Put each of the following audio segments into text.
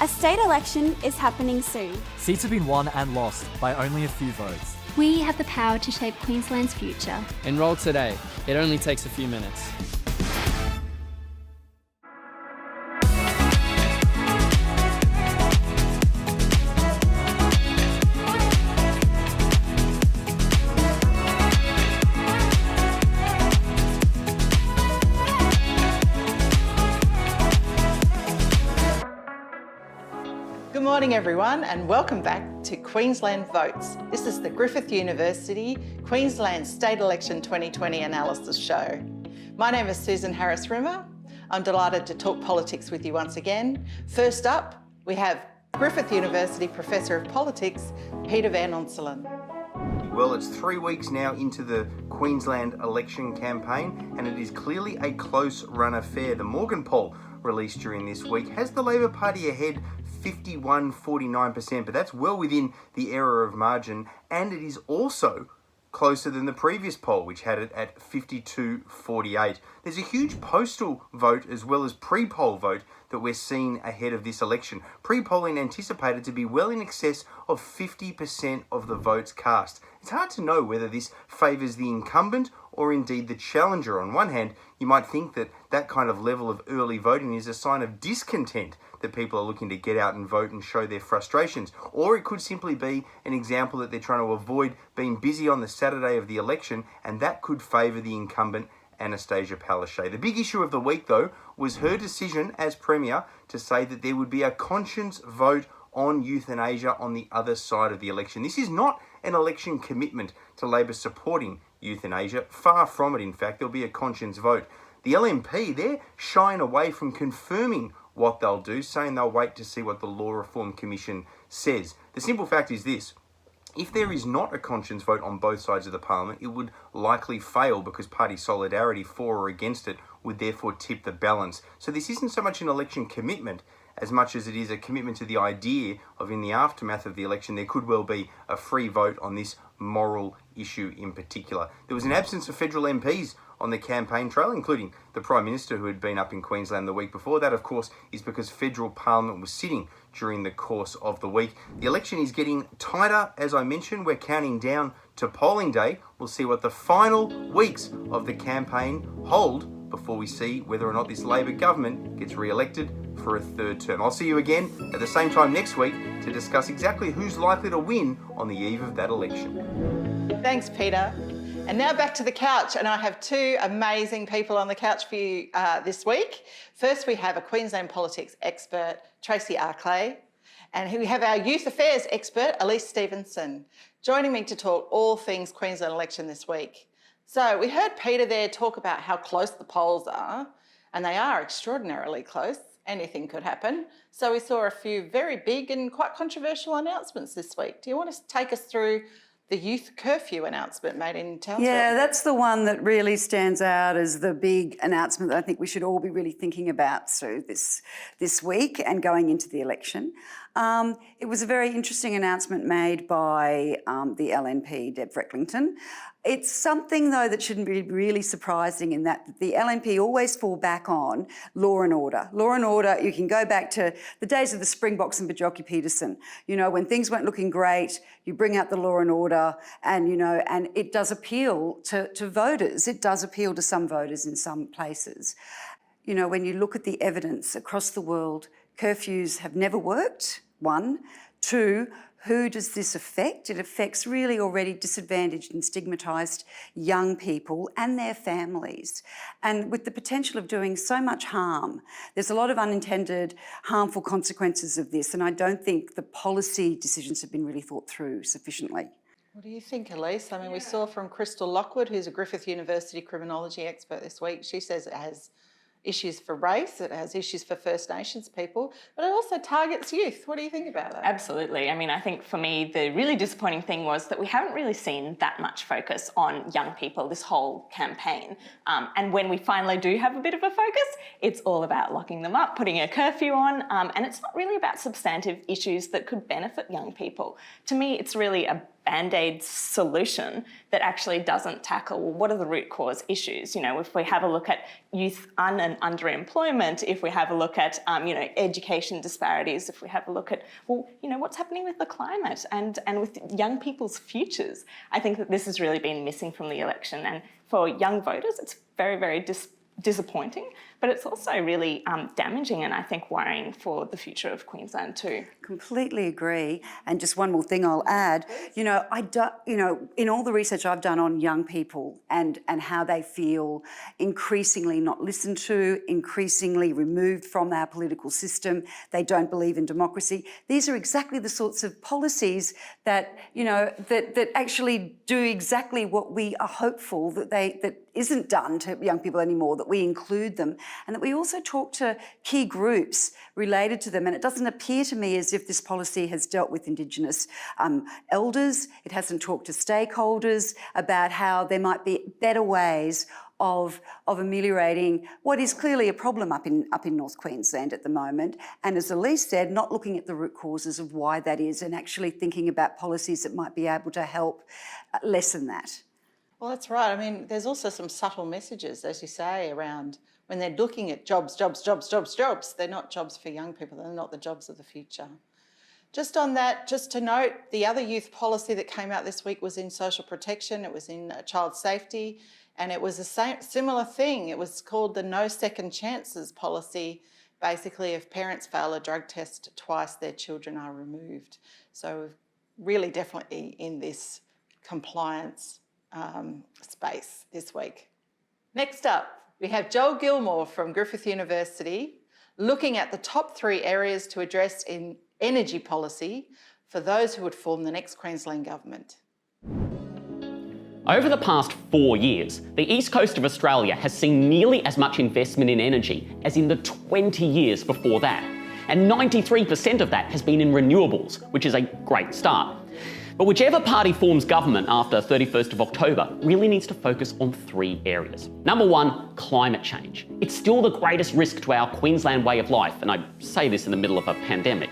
A state election is happening soon. Seats have been won and lost by only a few votes. We have the power to shape Queensland's future. Enrol today. It only takes a few minutes. Good morning everyone and welcome back to Queensland Votes. This is the Griffith University Queensland State Election 2020 Analysis show. My name is Susan Harris-Rimmer. I'm delighted to talk politics with you once again. First up, we have Griffith University Professor of Politics, Peter Van Onselen. Well, it's 3 weeks now into the Queensland election campaign and it is clearly a close run affair. The Morgan poll released during this week has the Labor Party ahead 51-49%, but that's well within the error of margin, and it is also closer than the previous poll, which had it at 52-48. There's a huge postal vote as well as pre-poll vote that we're seeing ahead of this election. Pre-polling anticipated to be well in excess of 50% of the votes cast. It's hard to know whether this favours the incumbent or indeed the challenger. On one hand, you might think that that kind of level of early voting is a sign of discontent, that people are looking to get out and vote and show their frustrations. Or it could simply be an example that they're trying to avoid being busy on the Saturday of the election, and that could favour the incumbent, Anastasia Palaszczuk. The big issue of the week, though, was her decision as Premier to say that there would be a conscience vote on euthanasia on the other side of the election. This is not an election commitment to Labor supporting euthanasia. Far from it, in fact. There'll be a conscience vote. The LNP, they're shying away from confirming what they'll do, saying they'll wait to see what the Law Reform Commission says. The simple fact is this: if there is not a conscience vote on both sides of the parliament, it would likely fail because party solidarity for or against it would therefore tip the balance. So this isn't so much an election commitment as much as it is a commitment to the idea of, in the aftermath of the election, there could well be a free vote on this moral issue in particular. There was an absence of federal MPs on the campaign trail, including the Prime Minister, who had been up in Queensland the week before. That, of course, is because federal parliament was sitting during the course of the week. The election is getting tighter, as I mentioned. We're counting down to polling day. We'll see what the final weeks of the campaign hold before we see whether or not this Labor government gets re-elected for a third term. I'll see you again at the same time next week to discuss exactly who's likely to win on the eve of that election. Thanks, Peter. And now back to the couch, and I have two amazing people on the couch for you this week. First, we have a Queensland politics expert, Tracy Arclay, and we have our youth affairs expert, Elise Stevenson, joining me to talk all things Queensland election this week. So we heard Peter there talk about how close the polls are, and they are extraordinarily close. Anything could happen. So we saw a few very big and quite controversial announcements this week. Do you want to take us through the youth curfew announcement made in Townsville? Yeah, that's the one that really stands out as the big announcement that I think we should all be really thinking about through this week and going into the election. It was a very interesting announcement made by the LNP, Deb Frecklington. It's something, though, that shouldn't be really surprising in that the LNP always fall back on law and order. Law and order, you can go back to the days of the Springboks and Bajocki Peterson. You know, when things weren't looking great, you bring out the law and order and, you know, and it does appeal to voters. It does appeal to some voters in some places. You know, when you look at the evidence across the world, curfews have never worked, one. Two, who does this affect? It affects really already disadvantaged and stigmatised young people and their families. And with the potential of doing so much harm, there's a lot of unintended harmful consequences of this, and I don't think the policy decisions have been really thought through sufficiently. What do you think, Elise? I mean, we saw from Crystal Lockwood, who's a Griffith University criminology expert this week. She says it has issues for race, it has issues for First Nations people, but it also targets youth. What do you think about that? Absolutely. I mean, I think for me, the really disappointing thing was that we haven't really seen that much focus on young people this whole campaign. And when we finally do have a bit of a focus, it's all about locking them up, putting a curfew on, and it's not really about substantive issues that could benefit young people. To me, it's really band-aid solution that actually doesn't tackle, well, what are the root cause issues? You know, if we have a look at youth and underemployment, if we have a look at, education disparities, if we have a look at, well, what's happening with the climate and with young people's futures, I think that this has really been missing from the election. And for young voters, it's very, very disappointing, but it's also really damaging and I think worrying for the future of Queensland too. Completely agree. And just one more thing I'll add, in all the research I've done on young people and how they feel increasingly not listened to, increasingly removed from our political system, they don't believe in democracy. These are exactly the sorts of policies that, that actually do exactly what we are hopeful that isn't done to young people anymore, that we include them and that we also talk to key groups related to them. And it doesn't appear to me as if this policy has dealt with Indigenous elders. It hasn't talked to stakeholders about how there might be better ways of ameliorating what is clearly a problem up in North Queensland at the moment. And as Elise said, not looking at the root causes of why that is and actually thinking about policies that might be able to help lessen that. Well, that's right. I mean, there's also some subtle messages, as you say, around when they're looking at jobs, they're not jobs for young people, they're not the jobs of the future. Just on that, just to note, the other youth policy that came out this week was in social protection, it was in child safety, and it was a similar thing. It was called the No Second Chances policy. Basically, if parents fail a drug test twice, their children are removed. So really definitely in this compliance space this week. Next up, we have Joel Gilmore from Griffith University looking at the top 3 areas to address in energy policy for those who would form the next Queensland government. Over the past 4 years, the east coast of Australia has seen nearly as much investment in energy as in the 20 years before that. And 93% of that has been in renewables, which is a great start. But whichever party forms government after 31st of October really needs to focus on 3 areas. Number 1, climate change. It's still the greatest risk to our Queensland way of life, and I say this in the middle of a pandemic.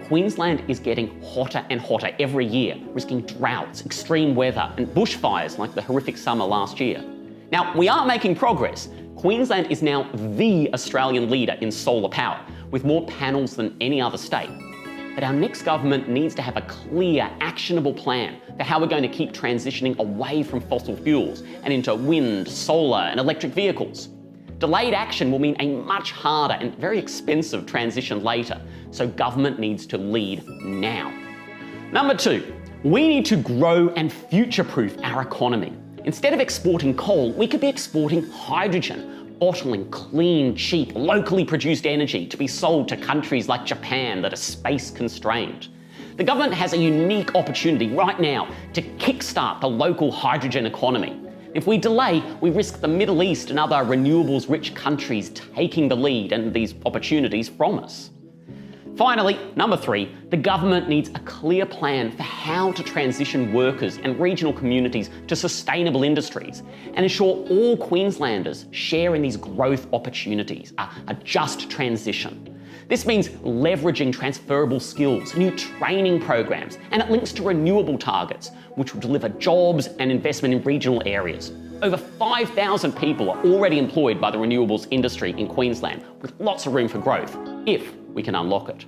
Queensland is getting hotter and hotter every year, risking droughts, extreme weather, and bushfires like the horrific summer last year. Now, we are making progress. Queensland is now the Australian leader in solar power, with more panels than any other state. But our next government needs to have a clear, actionable plan for how we're going to keep transitioning away from fossil fuels and into wind, solar and electric vehicles. Delayed action will mean a much harder and very expensive transition later, so government needs to lead now. Number 2, we need to grow and future-proof our economy. Instead of exporting coal, we could be exporting hydrogen, bottling clean, cheap, locally produced energy to be sold to countries like Japan that are space constrained. The government has a unique opportunity right now to kickstart the local hydrogen economy. If we delay, we risk the Middle East and other renewables-rich countries taking the lead and these opportunities from us. Finally, number 3, the government needs a clear plan for how to transition workers and regional communities to sustainable industries and ensure all Queenslanders share in these growth opportunities, a just transition. This means leveraging transferable skills, new training programs, and it links to renewable targets, which will deliver jobs and investment in regional areas. Over 5,000 people are already employed by the renewables industry in Queensland, with lots of room for growth, if we can unlock it.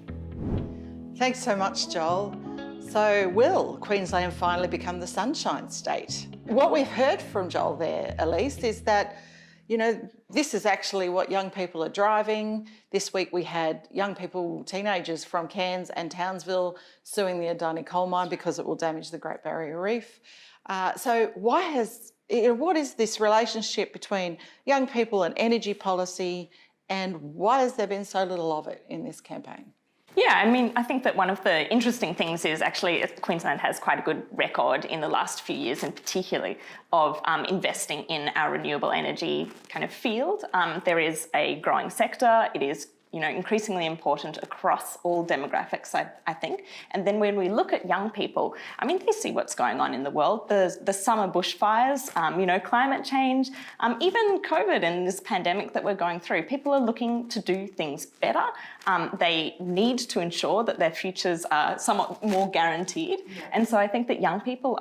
Thanks so much, Joel. So will Queensland finally become the Sunshine State? What we've heard from Joel there, Elise, is that, this is actually what young people are driving. This week we had young people, teenagers from Cairns and Townsville suing the Adani coal mine because it will damage the Great Barrier Reef. So what is this relationship between young people and energy policy, and why has there been so little of it in this campaign? Yeah, I think that one of the interesting things is actually Queensland has quite a good record in the last few years in particularly of investing in our renewable energy kind of field. There is a growing sector. It is increasingly important across all demographics, I think. And then when we look at young people, I mean, they see what's going on in the world, the summer bushfires, climate change, even COVID and this pandemic that we're going through. People are looking to do things better. They need to ensure that their futures are somewhat more guaranteed. Yeah. And so I think that young people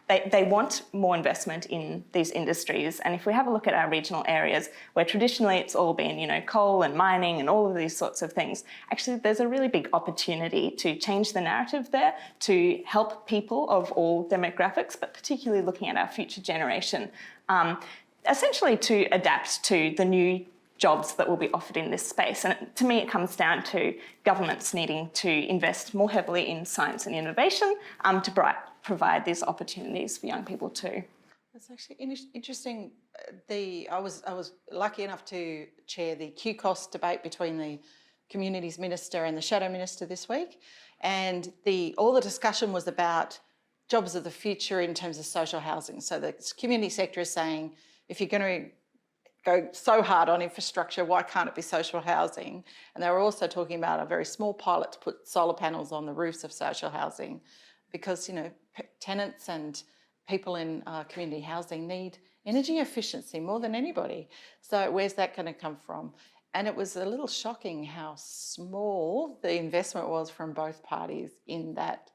they want more investment in these industries. And if we have a look at our regional areas where traditionally it's all been, coal and mining and all of these sorts of things, actually there's a really big opportunity to change the narrative there, to help people of all demographics, but particularly looking at our future generation, essentially to adapt to the new jobs that will be offered in this space. And to me, it comes down to governments needing to invest more heavily in science and innovation to provide these opportunities for young people too. That's actually interesting. I was lucky enough to chair the QCOS debate between the Communities Minister and the Shadow Minister this week, and all the discussion was about jobs of the future in terms of social housing. So the community sector is saying, if you're going to go so hard on infrastructure, why can't it be social housing? And they were also talking about a very small pilot to put solar panels on the roofs of social housing, because tenants and people in community housing need energy efficiency more than anybody. So where's that going to come from? And it was a little shocking how small the investment was from both parties in that,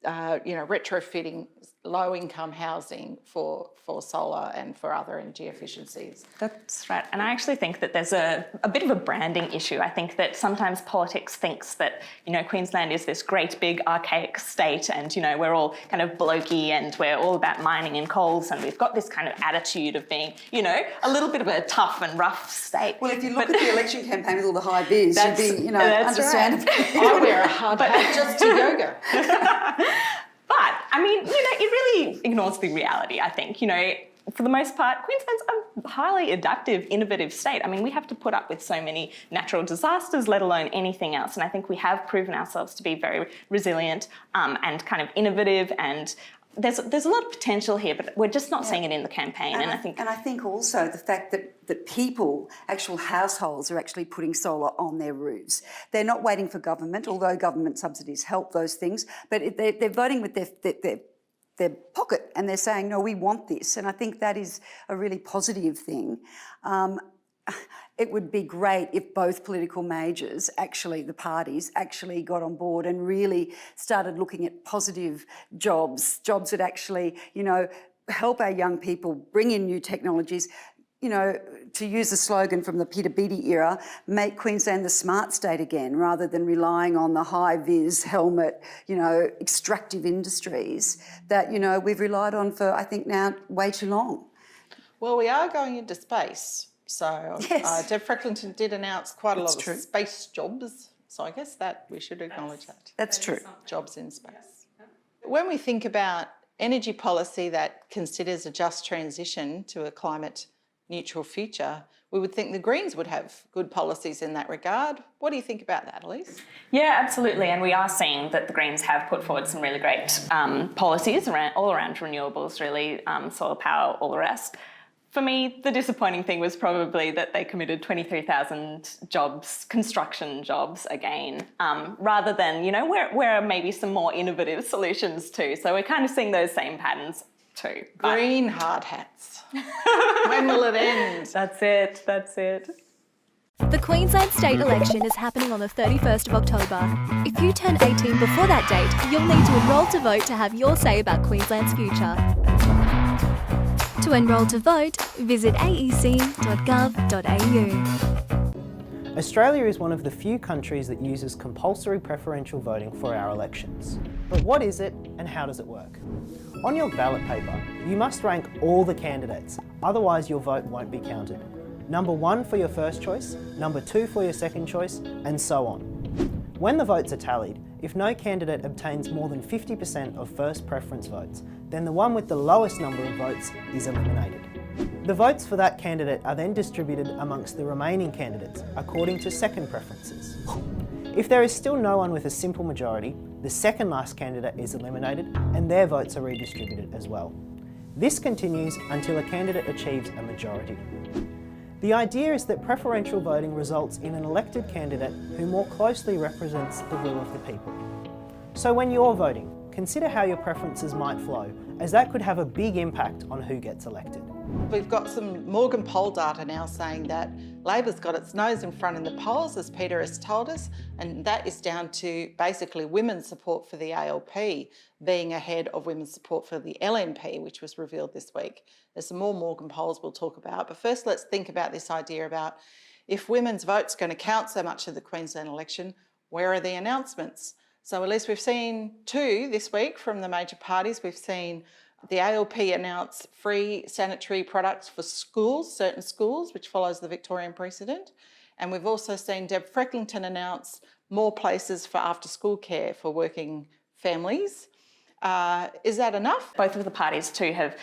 retrofitting low-income housing for solar and for other energy efficiencies. That's right. And I actually think that there's a bit of a branding issue. I think that sometimes politics thinks that, Queensland is this great big archaic state and, we're all kind of blokey and we're all about mining and coals, and we've got this kind of attitude of being, a little bit of a tough and rough state. Well, if you look at the election campaign with all the high vis, you'd be, understandable. Right. I wear a hard hat just to yoga. But, I mean, it really ignores the reality, I think. For the most part, Queensland's a highly adaptive, innovative state. I mean, we have to put up with so many natural disasters, let alone anything else. And I think we have proven ourselves to be very resilient and kind of innovative, and there's a lot of potential here, but we're just not seeing it in the campaign. And I think also the fact that people, actual households, are actually putting solar on their roofs. They're not waiting for government, although government subsidies help those things, but they're voting with their pocket, and they're saying, no, we want this. And I think that is a really positive thing. It would be great if both political majors, the parties, actually got on board and really started looking at positive jobs that actually, help our young people, bring in new technologies. To use a slogan from the Peter Beattie era, make Queensland the smart state again, rather than relying on the high-vis, helmet, extractive industries that, we've relied on for, I think, now way too long. Well, we are going into space. So yes. Deb Frecklington did announce quite a lot of space jobs. So I guess that we should acknowledge that. That's true. Jobs in space. When we think about energy policy that considers a just transition to a climate neutral future, we would think the Greens would have good policies in that regard. What do you think about that, Elise? Yeah, absolutely. And we are seeing that the Greens have put forward some really great policies all around renewables, really, solar power, all the rest. For me, the disappointing thing was probably that they committed 23,000 jobs, construction jobs again, rather than, where are maybe some more innovative solutions too. So we're kind of seeing those same patterns too. Green hard hats. When will it end? That's it. The Queensland state election is happening on the 31st of October. If you turn 18 before that date, you'll need to enrol to vote to have your say about Queensland's future. To enrol to vote, visit aec.gov.au. Australia is one of the few countries that uses compulsory preferential voting for our elections. But what is it and how does it work? On your ballot paper, you must rank all the candidates, otherwise your vote won't be counted. Number 1 for your first choice, number 2 for your second choice, and so on. When the votes are tallied, if no candidate obtains more than 50% of first preference votes, then the one with the lowest number of votes is eliminated. The votes for that candidate are then distributed amongst the remaining candidates according to second preferences. If there is still no one with a simple majority, the second last candidate is eliminated and their votes are redistributed as well. This continues until a candidate achieves a majority. The idea is that preferential voting results in an elected candidate who more closely represents the will of the people. So when you're voting, consider how your preferences might flow, as that could have a big impact on who gets elected. We've got some Morgan poll data now saying that Labor's got its nose in front in the polls, as Peter has told us, and that is down to basically women's support for the ALP being ahead of women's support for the LNP, which was revealed this week. There's some more Morgan polls we'll talk about, but first let's think about this idea about if women's vote's going to count so much of the Queensland election, where are the announcements? So at least we've seen two this week from the major parties. We've seen the ALP announce free sanitary products for schools, certain schools, which follows the Victorian precedent. And we've also seen Deb Frecklington announce more places for after-school care for working families. Is that enough? Both of the parties too have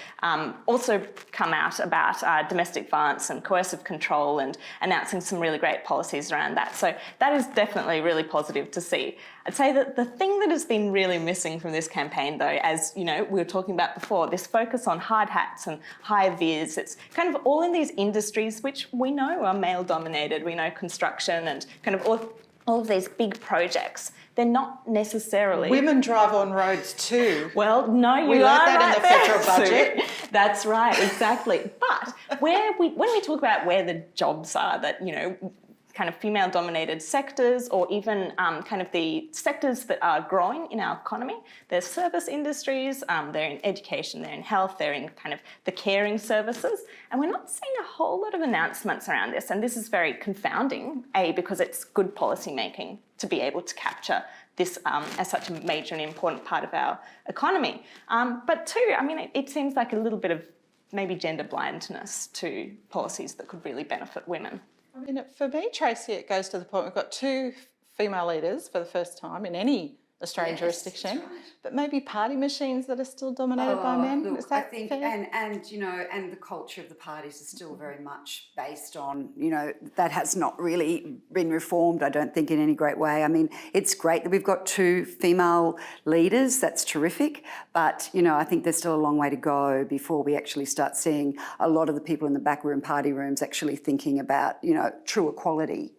also come out about domestic violence and coercive control and announcing some really great policies around that. So that is definitely really positive to see. I'd say that the thing that has been really missing from this campaign though, as you know, we were talking about before, this focus on hard hats and high vis, it's kind of all in these industries which we know are male dominated. We know construction and kind of all of these big projects. They're not necessarily... Women drive on roads too. Well, no, you we are learned that right in the federal budget. That's right, exactly. But when we talk about where the jobs are, that, you know, kind of female-dominated sectors or even kind of the sectors that are growing in our economy, there's service industries, they're in education, they're in health, they're in kind of the caring services, and we're not seeing a whole lot of announcements around this, and this is very confounding, because it's good policy making to be able to capture this as such a major and important part of our economy. But two, I mean, it seems like a little bit of maybe gender blindness to policies that could really benefit women. I mean, for me, Tracy, it goes to the point we've got two female leaders for the first time in any Australian jurisdiction, but maybe party machines that are still dominated by men. Look, is that I think, fair? and you know, and the culture of the parties is still very much based on, you know, that has not really been reformed, I don't think, in any great way. I mean, it's great that we've got two female leaders, that's terrific, but, you know, I think there's still a long way to go before we actually start seeing a lot of the people in the backroom party rooms actually thinking about, you know, true equality.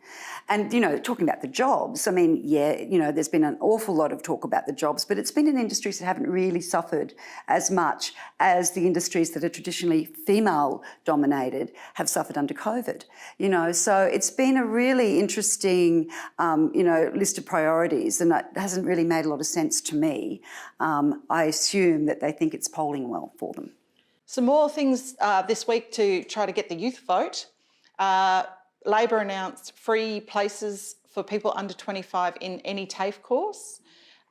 And, you know, talking about the jobs, I mean, yeah, you know, there's been an awful lot of talk about the jobs, but it's been in industries that haven't really suffered as much as the industries that are traditionally female dominated have suffered under COVID, you know. So it's been a really interesting, you know, list of priorities, and it hasn't really made a lot of sense to me. I assume that they think it's polling well for them. Some more things this week to try to get the youth vote. Labor announced free places for people under 25 in any TAFE course.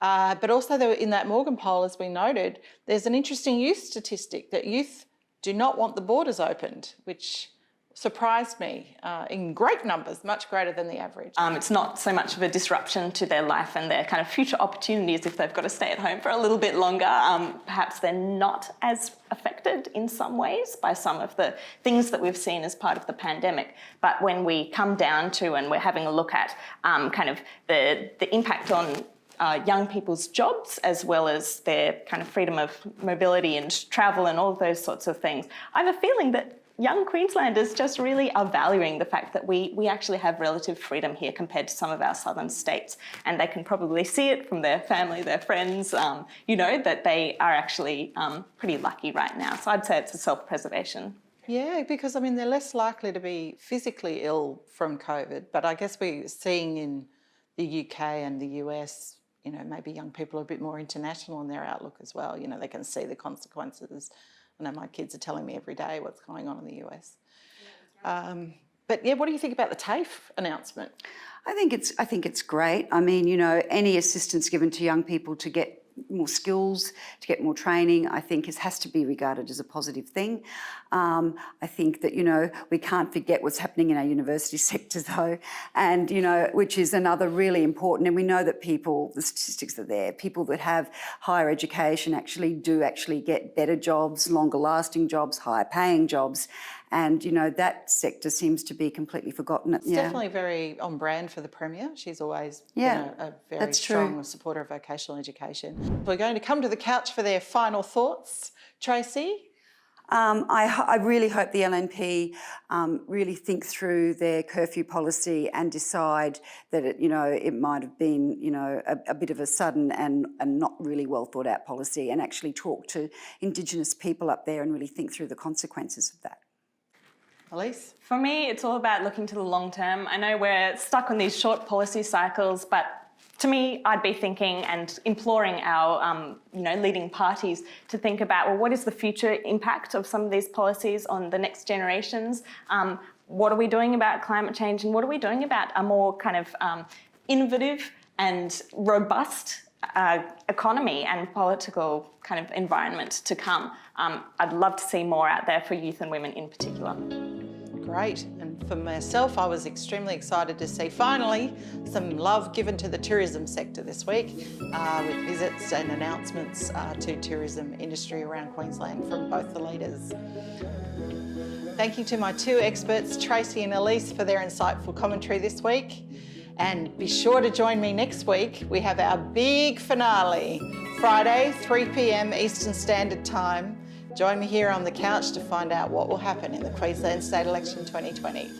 But also in that Morgan poll, as we noted, there's an interesting youth statistic that youth do not want the borders opened, which surprised me in great numbers, much greater than the average. It's not so much of a disruption to their life and their kind of future opportunities if they've got to stay at home for a little bit longer. Perhaps they're not as affected in some ways by some of the things that we've seen as part of the pandemic. But when we come down to and we're having a look at kind of the impact on young people's jobs as well as their kind of freedom of mobility and travel and all of those sorts of things, I have a feeling that young Queenslanders just really are valuing the fact that we actually have relative freedom here compared to some of our southern states, and they can probably see it from their family, their friends, you know, that they are actually pretty lucky right now. So I'd say it's a self-preservation. Yeah, because I mean, they're less likely to be physically ill from COVID, but I guess we're seeing in the UK and the US, you know, maybe young people are a bit more international in their outlook as well. You know, they can see the consequences. I know my kids are telling me every day what's going on in the US. But yeah, what do you think about the TAFE announcement? I think it's great. I mean, you know, any assistance given to young people to get more skills, to get more training, I think has to be regarded as a positive thing. I think that, you know, we can't forget what's happening in our university sector though, and, you know, which is another really important, and we know that people, the statistics are there, people that have higher education actually get better jobs, longer lasting jobs, higher paying jobs. And, you know, that sector seems to be completely forgotten. It's definitely very on brand for the Premier. She's always been a very strong supporter of vocational education. We're going to come to the couch for their final thoughts. Tracy? I really hope the LNP really think through their curfew policy and decide that it might have been a bit of a sudden and not really well thought out policy, and actually talk to Indigenous people up there and really think through the consequences of that. Elise? For me, it's all about looking to the long term. I know we're stuck on these short policy cycles, but to me, I'd be thinking and imploring our leading parties to think about, well, what is the future impact of some of these policies on the next generations? What are we doing about climate change, and what are we doing about a more kind of innovative and robust economy and political kind of environment to come? I'd love to see more out there for youth and women in particular. Great. And for myself, I was extremely excited to see finally some love given to the tourism sector this week with visits and announcements to tourism industry around Queensland from both the leaders. Thank you to my two experts, Tracy and Elise, for their insightful commentary this week. And be sure to join me next week. We have our big finale, Friday, 3 p.m. Eastern Standard Time. Join me here on the couch to find out what will happen in the Queensland State Election 2020.